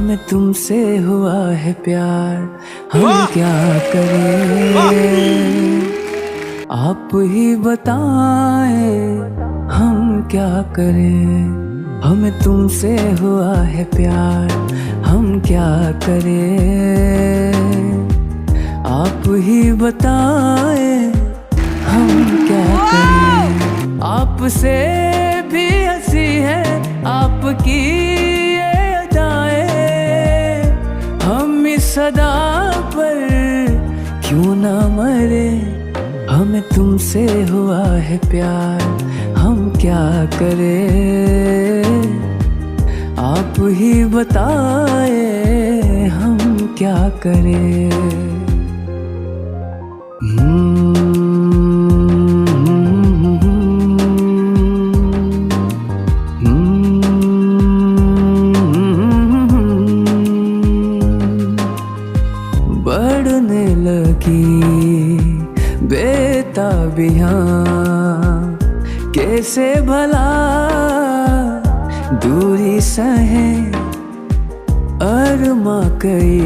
हमें तुमसे हुआ है प्यार, हम क्या करें? आप ही बताएं हम क्या करें? हमें तुमसे हुआ है प्यार, हम क्या करें? आप ही बताएं हम क्या करें? आपसे भी हंसी है आपकी ये अदाएं, हम इस सदा पर क्यों ना मरे? हमें तुमसे हुआ है प्यार, हम क्या करें? आप ही बताएं हम क्या करें? बढ़ने लगी बेताबियां, कैसे भला दूरी सहे? अरमा कई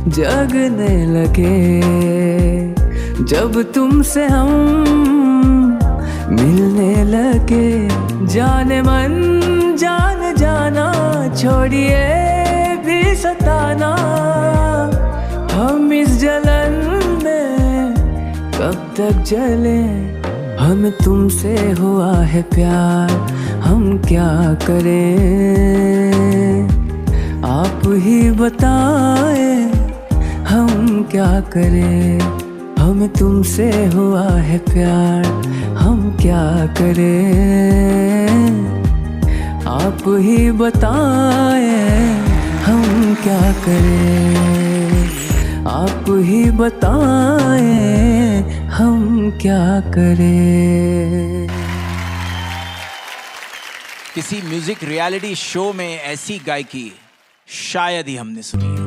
जगने लगे जब तुमसे हम मिलने लगे। जाने मन जान जाना, छोड़िए भी सताना, हम इस जलन में कब तक जले? हमें तुमसे हुआ है प्यार, हम क्या करें? आप ही बताएं हम क्या करें? हमें तुमसे हुआ है प्यार, हम क्या करें? आप ही बताएं हम क्या करें? आप ही बताएं हम क्या करें? किसी म्यूजिक रियलिटी शो में ऐसी गायकी शायद ही हमने सुनी है।